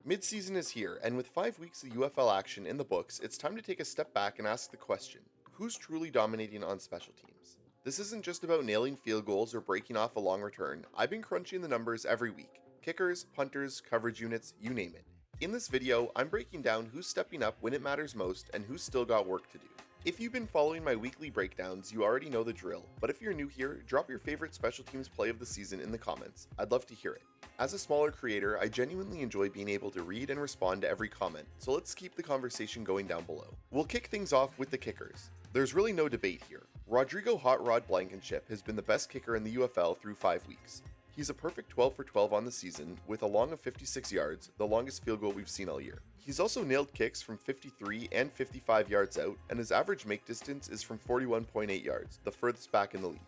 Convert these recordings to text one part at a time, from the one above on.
Midseason is here, and with 5 weeks of UFL action in the books, it's time to take a step back and ask the question, who's truly dominating on special teams? This isn't just about nailing field goals or breaking off a long return. I've been crunching the numbers every week. Kickers, punters, coverage units, you name it. In this video, I'm breaking down who's stepping up when it matters most and who's still got work to do. If you've been following my weekly breakdowns, you already know the drill, but if you're new here, drop your favorite special teams play of the season in the comments. I'd love to hear it. As a smaller creator, I genuinely enjoy being able to read and respond to every comment, so let's keep the conversation going down below. We'll kick things off with the kickers. There's really no debate here. Rodrigo Hot Rod Blankenship has been the best kicker in the UFL through 5 weeks. He's a perfect 12 for 12 on the season, with a long of 56 yards, the longest field goal we've seen all year. He's also nailed kicks from 53 and 55 yards out, and his average make distance is from 41.8 yards, the furthest back in the league.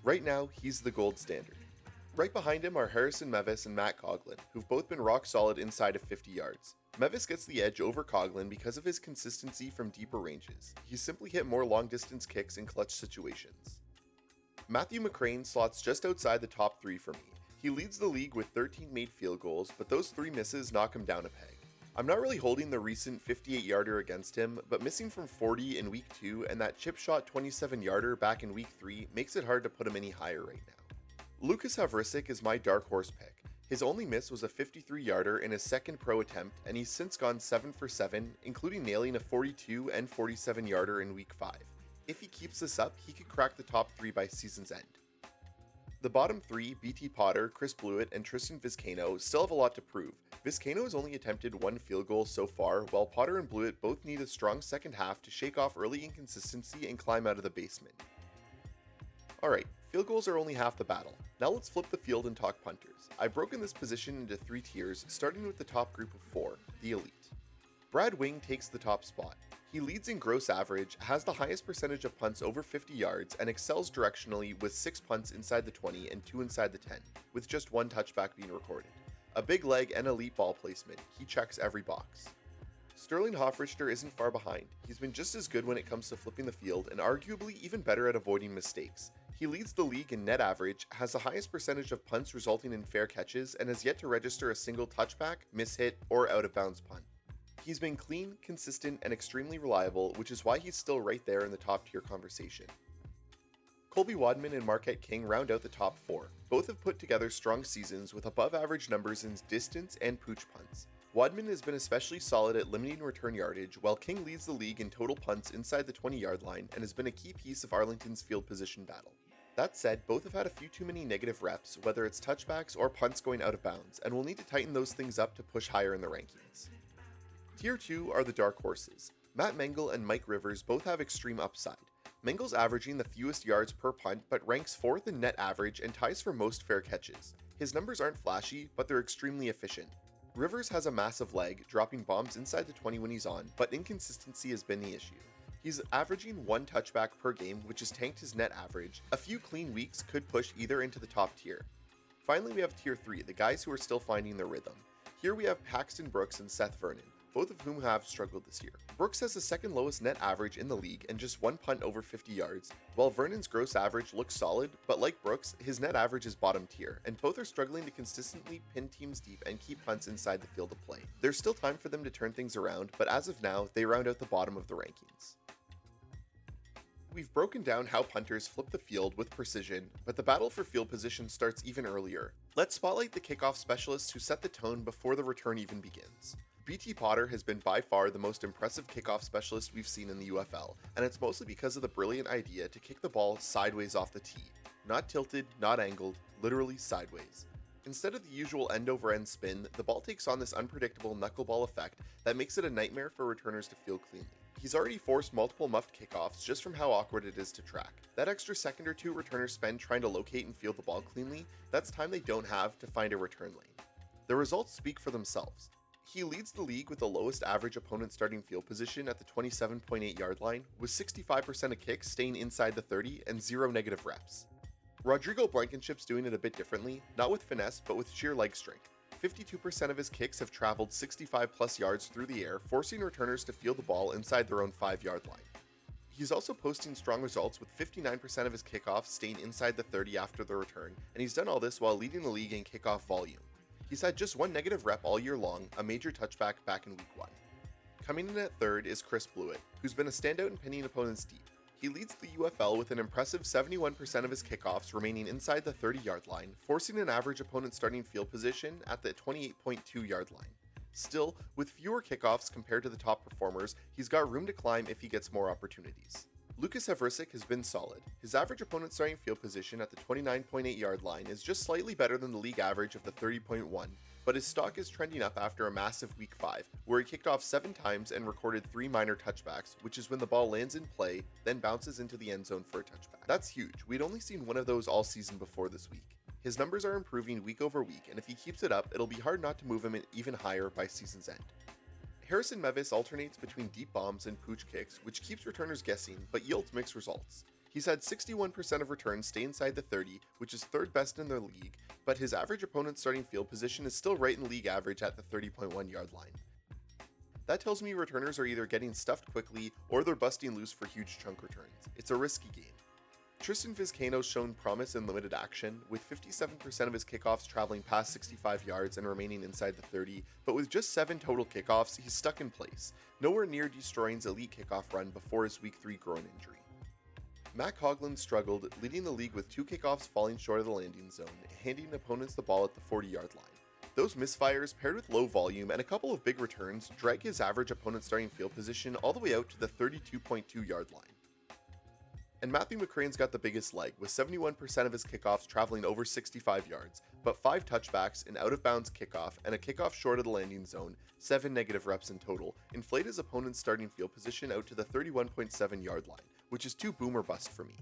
Right now, he's the gold standard. Right behind him are Harrison Mevis and Matt Coughlin, who've both been rock solid inside of 50 yards. Mevis gets the edge over Coughlin because of his consistency from deeper ranges. He's simply hit more long distance kicks in clutch situations. Matthew McCrane slots just outside the top 3 for me. He leads the league with 13 made field goals, but those 3 misses knock him down a peg. I'm not really holding the recent 58-yarder against him, but missing from 40 in week 2 and that chip shot 27-yarder back in week 3 makes it hard to put him any higher right now. Lucas Havrisik is my dark horse pick. His only miss was a 53-yarder in his second pro attempt, and he's since gone 7 for 7, including nailing a 42 and 47-yarder in week 5. If he keeps this up, he could crack the top 3 by season's end. The bottom 3, BT Potter, Chris Blewett, and Tristan Vizcaino, still have a lot to prove. Vizcaino has only attempted 1 field goal so far, while Potter and Blewett both need a strong second half to shake off early inconsistency and climb out of the basement. Alright, field goals are only half the battle. Now let's flip the field and talk punters. I've broken this position into 3 tiers, starting with the top group of 4, the elite. Brad Wing takes the top spot. He leads in gross average, has the highest percentage of punts over 50 yards, and excels directionally with 6 punts inside the 20 and 2 inside the 10, with just 1 touchback being recorded. A big leg and elite ball placement, he checks every box. Sterling Hofrichter isn't far behind. He's been just as good when it comes to flipping the field and arguably even better at avoiding mistakes. He leads the league in net average, has the highest percentage of punts resulting in fair catches, and has yet to register a single touchback, mishit, or out of bounds punt. He's been clean, consistent, and extremely reliable, which is why he's still right there in the top tier conversation. Colby Wadman and Marquette King round out the top 4. Both have put together strong seasons with above average numbers in distance and pooch punts. Wadman has been especially solid at limiting return yardage, while King leads the league in total punts inside the 20-yard line and has been a key piece of Arlington's field position battle. That said, both have had a few too many negative reps, whether it's touchbacks or punts going out of bounds, and will need to tighten those things up to push higher in the rankings. Tier 2 are the dark horses. Matt Mengel and Mike Rivers both have extreme upside. Mengel's averaging the fewest yards per punt, but ranks 4th in net average and ties for most fair catches. His numbers aren't flashy, but they're extremely efficient. Rivers has a massive leg, dropping bombs inside the 20 when he's on, but inconsistency has been the issue. He's averaging 1 touchback per game, which has tanked his net average. A few clean weeks could push either into the top tier. Finally, we have Tier 3, the guys who are still finding their rhythm. Here we have Paxton Brooks and Seth Vernon, both of whom have struggled this year. Brooks has the second lowest net average in the league and just 1 punt over 50 yards, while Vernon's gross average looks solid, but like Brooks, his net average is bottom tier, and both are struggling to consistently pin teams deep and keep punts inside the field of play. There's still time for them to turn things around, but as of now, they round out the bottom of the rankings. We've broken down how punters flip the field with precision, but the battle for field position starts even earlier. Let's spotlight the kickoff specialists who set the tone before the return even begins. BT Potter has been by far the most impressive kickoff specialist we've seen in the UFL, and it's mostly because of the brilliant idea to kick the ball sideways off the tee. Not tilted, not angled, literally sideways. Instead of the usual end-over-end spin, the ball takes on this unpredictable knuckleball effect that makes it a nightmare for returners to field cleanly. He's already forced multiple muffed kickoffs just from how awkward it is to track. That extra second or 2 returners spend trying to locate and field the ball cleanly, that's time they don't have to find a return lane. The results speak for themselves. He leads the league with the lowest average opponent starting field position at the 27.8 yard line, with 65% of kicks staying inside the 30 and 0 negative reps. Rodrigo Blankenship's doing it a bit differently, not with finesse, but with sheer leg strength. 52% of his kicks have traveled 65 plus yards through the air, forcing returners to field the ball inside their own 5-yard line. He's also posting strong results with 59% of his kickoffs staying inside the 30 after the return, and he's done all this while leading the league in kickoff volume. He's had just one negative rep all year long, a major touchback back in week 1. Coming in at third is Chris Blewett, who's been a standout in pinning opponents deep. He leads the UFL with an impressive 71% of his kickoffs remaining inside the 30-yard line, forcing an average opponent starting field position at the 28.2-yard line. Still, with fewer kickoffs compared to the top performers, he's got room to climb if he gets more opportunities. Lucas Havrisik has been solid. His average opponent starting field position at the 29.8-yard line is just slightly better than the league average of the 30.1, but his stock is trending up after a massive week 5, where he kicked off 7 times and recorded 3 minor touchbacks, which is when the ball lands in play, then bounces into the end zone for a touchback. That's huge. We'd only seen one of those all season before this week. His numbers are improving week over week, and if he keeps it up, it'll be hard not to move him even higher by season's end. Harrison Mevis alternates between deep bombs and pooch kicks, which keeps returners guessing, but yields mixed results. He's had 61% of returns stay inside the 30, which is third best in the league, but his average opponent starting field position is still right in league average at the 30.1-yard line. That tells me returners are either getting stuffed quickly or they're busting loose for huge chunk returns. It's a risky game. Tristan Vizcaino's shown promise in limited action, with 57% of his kickoffs traveling past 65 yards and remaining inside the 30, but with just 7 total kickoffs, he's stuck in place, nowhere near destroying his elite kickoff run before his week 3 groin injury. Matt Coughlin struggled, leading the league with 2 kickoffs falling short of the landing zone, handing opponents the ball at the 40-yard line. Those misfires, paired with low volume and a couple of big returns, drag his average opponent starting field position all the way out to the 32.2-yard line. And Matthew McCrane's got the biggest leg, with 71% of his kickoffs traveling over 65 yards, but 5 touchbacks, an out-of-bounds kickoff, and a kickoff short of the landing zone, 7 negative reps in total, inflate his opponent's starting field position out to the 31.7-yard line, which is too boom or bust for me.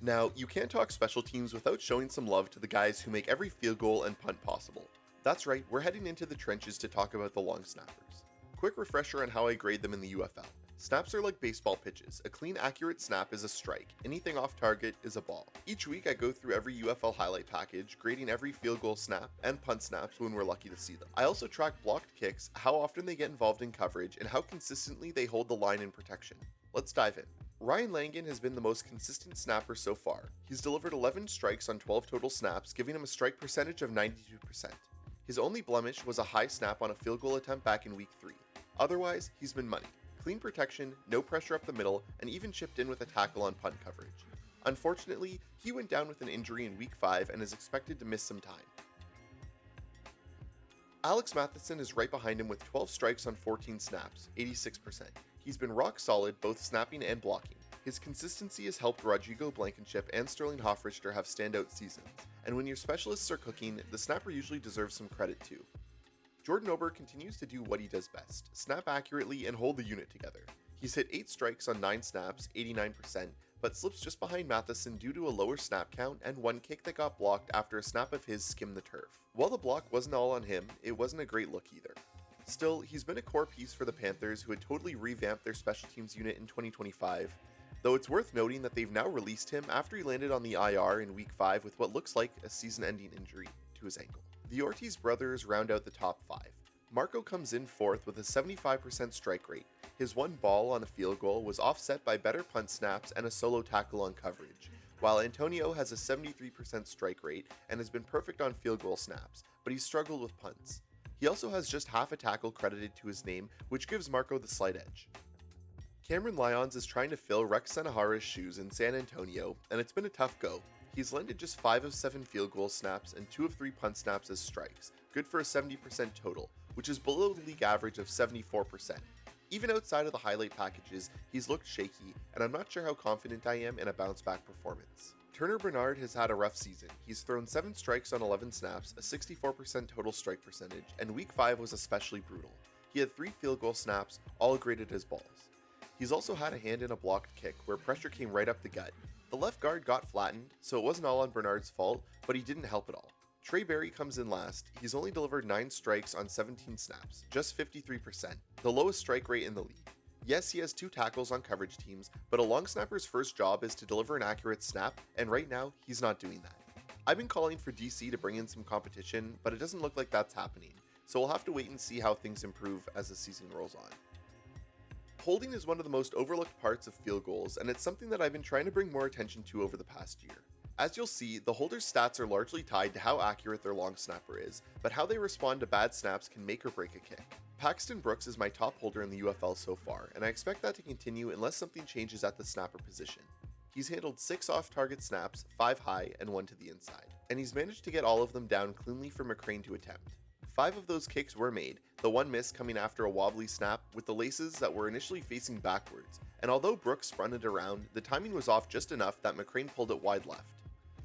Now, you can't talk special teams without showing some love to the guys who make every field goal and punt possible. That's right, we're heading into the trenches to talk about the long snappers. Quick refresher on how I grade them in the UFL. Snaps are like baseball pitches. A clean, accurate snap is a strike. Anything off target is a ball. Each week I go through every UFL highlight package, grading every field goal snap and punt snaps when we're lucky to see them. I also track blocked kicks, how often they get involved in coverage, and how consistently they hold the line in protection. Let's dive in. Ryan Langan has been the most consistent snapper so far. He's delivered 11 strikes on 12 total snaps, giving him a strike percentage of 92%. His only blemish was a high snap on a field goal attempt back in week 3. Otherwise, he's been money. Clean protection, no pressure up the middle, and even chipped in with a tackle on punt coverage. Unfortunately, he went down with an injury in week 5 and is expected to miss some time. Alex Matheson is right behind him with 12 strikes on 14 snaps, 86%. He's been rock solid both snapping and blocking. His consistency has helped Rodrigo Blankenship and Sterling Hofrichter have standout seasons, and when your specialists are cooking, the snapper usually deserves some credit too. Jordan Ober continues to do what he does best, snap accurately and hold the unit together. He's hit 8 strikes on 9 snaps, 89%, but slips just behind Matheson due to a lower snap count and one kick that got blocked after a snap of his skimmed the turf. While the block wasn't all on him, it wasn't a great look either. Still, he's been a core piece for the Panthers, who had totally revamped their special teams unit in 2025, though it's worth noting that they've now released him after he landed on the IR in week 5 with what looks like a season-ending injury to his ankle. The Ortiz brothers round out the top 5. Marco comes in 4th with a 75% strike rate. His one ball on a field goal was offset by better punt snaps and a solo tackle on coverage, while Antonio has a 73% strike rate and has been perfect on field goal snaps, but he's struggled with punts. He also has just half a tackle credited to his name, which gives Marco the slight edge. Cameron Lyons is trying to fill Rex Senahara's shoes in San Antonio, and it's been a tough go. He's landed just 5 of 7 field goal snaps and 2 of 3 punt snaps as strikes, good for a 70% total, which is below the league average of 74%. Even outside of the highlight packages, he's looked shaky, and I'm not sure how confident I am in a bounce-back performance. Turner Bernard has had a rough season. He's thrown 7 strikes on 11 snaps, a 64% total strike percentage, and week 5 was especially brutal. He had 3 field goal snaps, all graded as balls. He's also had a hand in a blocked kick where pressure came right up the gut. The left guard got flattened, so it wasn't all on Bernard's fault, but he didn't help at all. Trey Berry comes in last. He's only delivered 9 strikes on 17 snaps, just 53%, the lowest strike rate in the league. Yes, he has 2 tackles on coverage teams, but a long snapper's first job is to deliver an accurate snap, and right now, he's not doing that. I've been calling for DC to bring in some competition, but it doesn't look like that's happening, so we'll have to wait and see how things improve as the season rolls on. Holding is one of the most overlooked parts of field goals, and it's something that I've been trying to bring more attention to over the past year. As you'll see, the holder's stats are largely tied to how accurate their long snapper is, but how they respond to bad snaps can make or break a kick. Paxton Brooks is my top holder in the UFL so far, and I expect that to continue unless something changes at the snapper position. He's handled 6 off-target snaps, 5 high, and 1 to the inside, and he's managed to get all of them down cleanly for McCrane to attempt. 5 of those kicks were made, the one miss coming after a wobbly snap with the laces that were initially facing backwards, and although Brooks spun it around, the timing was off just enough that McCrane pulled it wide left.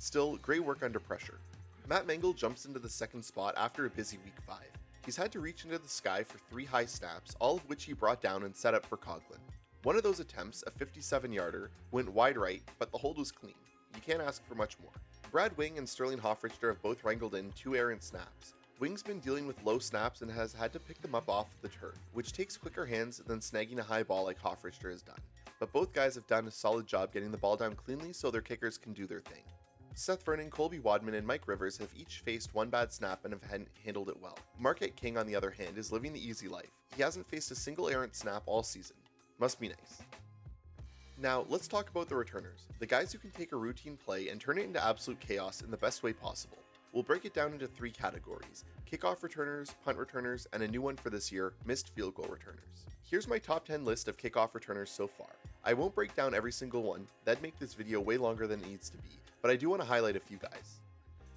Still, great work under pressure. Matt Mengel jumps into the second spot after a busy week 5. He's had to reach into the sky for 3 high snaps, all of which he brought down and set up for Coughlin. One of those attempts, a 57-yarder, went wide right, but the hold was clean. You can't ask for much more. Brad Wing and Sterling Hoffrichter have both wrangled in 2 errant snaps. Wing's been dealing with low snaps and has had to pick them up off the turf, which takes quicker hands than snagging a high ball like Hoffrichter has done. But both guys have done a solid job getting the ball down cleanly so their kickers can do their thing. Seth Vernon, Colby Wadman, and Mike Rivers have each faced one bad snap and have handled it well. Marquette King, on the other hand, is living the easy life. He hasn't faced a single errant snap all season. Must be nice. Now, let's talk about the returners, the guys who can take a routine play and turn it into absolute chaos in the best way possible. We'll break it down into 3 categories: kickoff returners, punt returners, and a new one for this year, missed field goal returners. Here's my top 10 list of kickoff returners so far. I won't break down every single one, that'd make this video way longer than it needs to be, but I do want to highlight a few guys.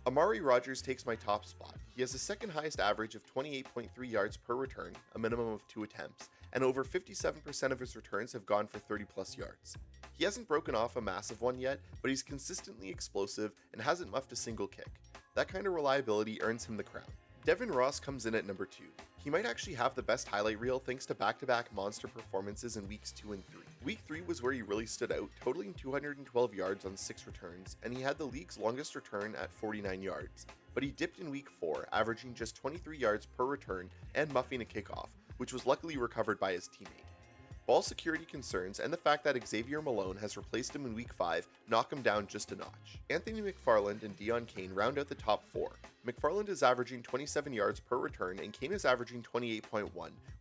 Amari Rogers takes my top spot. He has the second highest average of 28.3 yards per return, a minimum of 2 attempts, and over 57% of his returns have gone for 30 plus yards. He hasn't broken off a massive one yet, but he's consistently explosive and hasn't muffed a single kick. That kind of reliability earns him the crown. Devin Ross comes in at number 2. He might actually have the best highlight reel thanks to back-to-back monster performances in weeks 2 and 3. Week 3 was where he really stood out, totaling 212 yards on 6 returns, and he had the league's longest return at 49 yards. But he dipped in week 4, averaging just 23 yards per return and muffing a kickoff, which was luckily recovered by his teammate. Ball security concerns and the fact that Xavier Malone has replaced him in week 5 knock him down just a notch. Anthony McFarland and Dion Kane round out the top 4. McFarland is averaging 27 yards per return and Kane is averaging 28.1,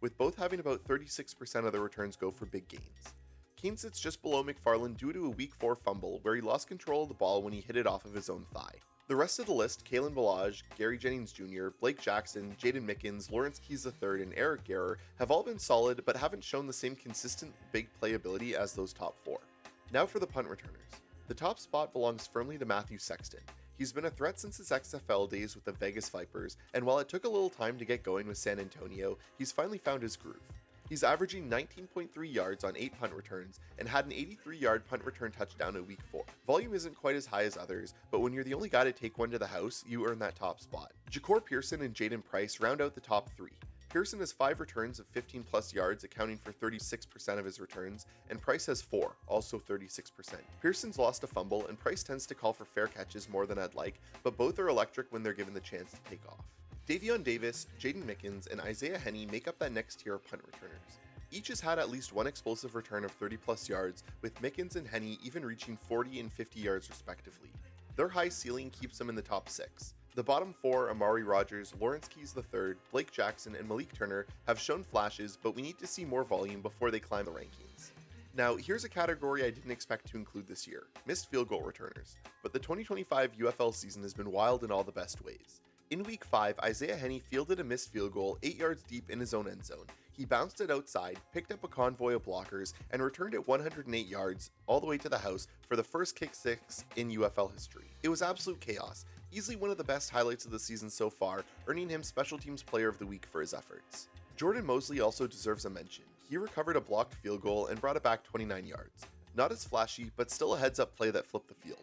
with both having about 36% of their returns go for big gains. Kane sits just below McFarland due to a week 4 fumble where he lost control of the ball when he hit it off of his own thigh. The rest of the list, Kalen Ballage, Gary Jennings Jr., Blake Jackson, Jaden Mickens, Lawrence Keys III, and Eric Guerrer have all been solid but haven't shown the same consistent big playability as those top 4. Now for the punt returners. The top spot belongs firmly to Matthew Sexton. He's been a threat since his XFL days with the Vegas Vipers, and while it took a little time to get going with San Antonio, he's finally found his groove. He's averaging 19.3 yards on 8 punt returns and had an 83-yard punt return touchdown in week 4. Volume isn't quite as high as others, but when you're the only guy to take one to the house, you earn that top spot. Ja'Cour Pearson and Jaden Price round out the top 3. Pearson has 5 returns of 15 plus yards, accounting for 36% of his returns, and Price has 4, also 36%. Pearson's lost a fumble, and Price tends to call for fair catches more than I'd like, but both are electric when they're given the chance to take off. Davion Davis, Jaden Mickens, and Isaiah Henney make up that next tier of punt returners. Each has had at least one explosive return of 30 plus yards, with Mickens and Henney even reaching 40 and 50 yards respectively. Their high ceiling keeps them in the top 6. The bottom 4, Amari Rogers, Lawrence Keys III, Blake Jackson, and Malik Turner, have shown flashes, but we need to see more volume before they climb the rankings. Now, here's a category I didn't expect to include this year, missed field goal returners, but the 2025 UFL season has been wild in all the best ways. In week 5, Isaiah Henney fielded a missed field goal 8 yards deep in his own end zone. He bounced it outside, picked up a convoy of blockers, and returned it 108 yards all the way to the house for the first kick 6 in UFL history. It was absolute chaos, easily one of the best highlights of the season so far, earning him Special Teams Player of the Week for his efforts. Jordan Mosley also deserves a mention. He recovered a blocked field goal and brought it back 29 yards. Not as flashy, but still a heads-up play that flipped the field.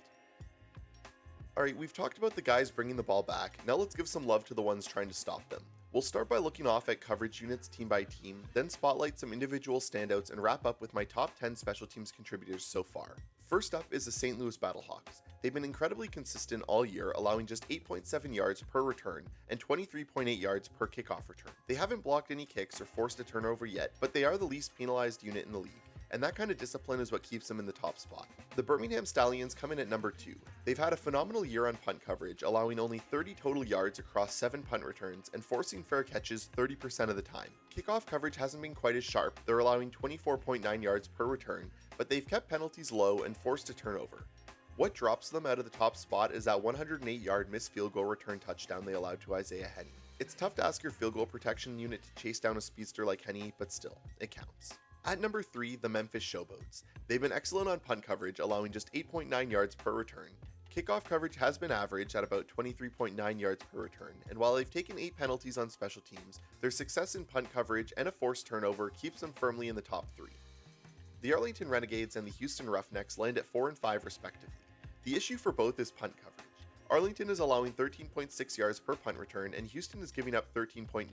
Alright, we've talked about the guys bringing the ball back, now let's give some love to the ones trying to stop them. We'll start by looking off at coverage units team by team, then spotlight some individual standouts and wrap up with my top 10 special teams contributors so far. First up is the St. Louis Battlehawks. They've been incredibly consistent all year, allowing just 8.7 yards per return and 23.8 yards per kickoff return. They haven't blocked any kicks or forced a turnover yet, but they are the least penalized unit in the league, and that kind of discipline is what keeps them in the top spot. The Birmingham Stallions come in at number 2. They've had a phenomenal year on punt coverage, allowing only 30 total yards across 7 punt returns and forcing fair catches 30% of the time. Kickoff coverage hasn't been quite as sharp, they're allowing 24.9 yards per return, but they've kept penalties low and forced a turnover. What drops them out of the top spot is that 108-yard missed field goal return touchdown they allowed to Isaiah Henney. It's tough to ask your field goal protection unit to chase down a speedster like Henney, but still, it counts. At number 3, the Memphis Showboats. They've been excellent on punt coverage, allowing just 8.9 yards per return. Kickoff coverage has been average at about 23.9 yards per return, and while they've taken 8 penalties on special teams, their success in punt coverage and a forced turnover keeps them firmly in the top 3. The Arlington Renegades and the Houston Roughnecks land at 4 and 5 respectively. The issue for both is punt coverage. Arlington is allowing 13.6 yards per punt return, and Houston is giving up 13.9.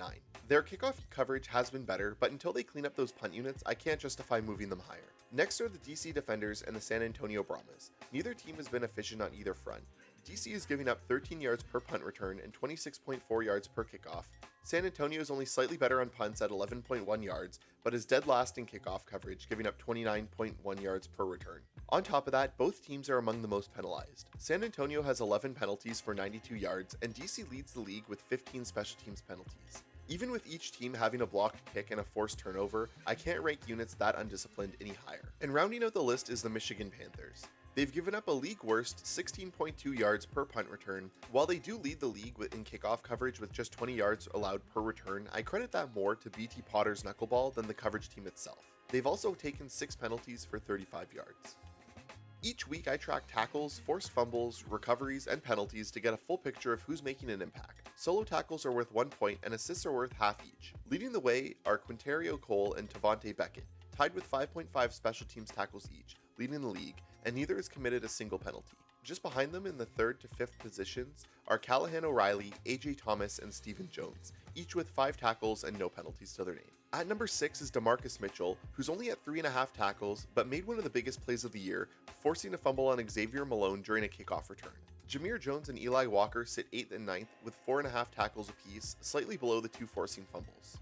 Their kickoff coverage has been better, but until they clean up those punt units, I can't justify moving them higher. Next are the DC Defenders and the San Antonio Brahmas. Neither team has been efficient on either front. DC is giving up 13 yards per punt return and 26.4 yards per kickoff. San Antonio is only slightly better on punts at 11.1 yards, but is dead last in kickoff coverage, giving up 29.1 yards per return. On top of that, both teams are among the most penalized. San Antonio has 11 penalties for 92 yards, and DC leads the league with 15 special teams penalties. Even with each team having a blocked kick and a forced turnover, I can't rank units that undisciplined any higher. And rounding out the list is the Michigan Panthers. They've given up a league worst 16.2 yards per punt return. While they do lead the league in kickoff coverage with just 20 yards allowed per return, I credit that more to BT Potter's Knuckleball than the coverage team itself. They've also taken 6 penalties for 35 yards. Each week I track tackles, forced fumbles, recoveries, and penalties to get a full picture of who's making an impact. Solo tackles are worth 1 point and assists are worth half each. Leading the way are Quinterio Cole and Tavante Beckett, tied with 5.5 special teams tackles each, leading the league, and neither has committed a single penalty. Just behind them in the 3rd to 5th positions are Callahan O'Reilly, AJ Thomas, and Stephen Jones, each with 5 tackles and no penalties to their name. At number 6 is DeMarcus Mitchell, who's only at 3.5 tackles, but made one of the biggest plays of the year, forcing a fumble on Xavier Malone during a kickoff return. Jameer Jones and Eli Walker sit 8th and 9th with 4.5 tackles apiece, slightly below the 2 forcing fumbles.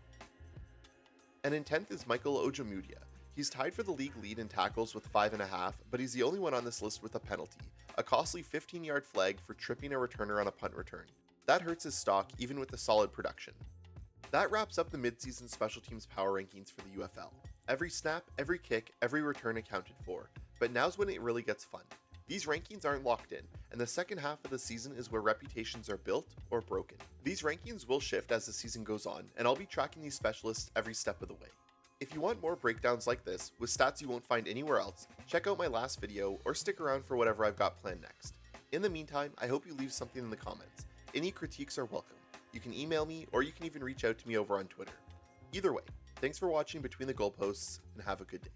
And in 10th is Michael Ojemudia. He's tied for the league lead in tackles with 5.5, but he's the only one on this list with a penalty, a costly 15-yard flag for tripping a returner on a punt return. That hurts his stock even with the solid production. That wraps up the midseason special teams power rankings for the UFL. Every snap, every kick, every return accounted for, but now's when it really gets fun. These rankings aren't locked in, and the second half of the season is where reputations are built or broken. These rankings will shift as the season goes on, and I'll be tracking these specialists every step of the way. If you want more breakdowns like this, with stats you won't find anywhere else, check out my last video or stick around for whatever I've got planned next. In the meantime, I hope you leave something in the comments. Any critiques are welcome. You can email me, or you can even reach out to me over on Twitter. Either way, thanks for watching Between the Goalposts, and have a good day.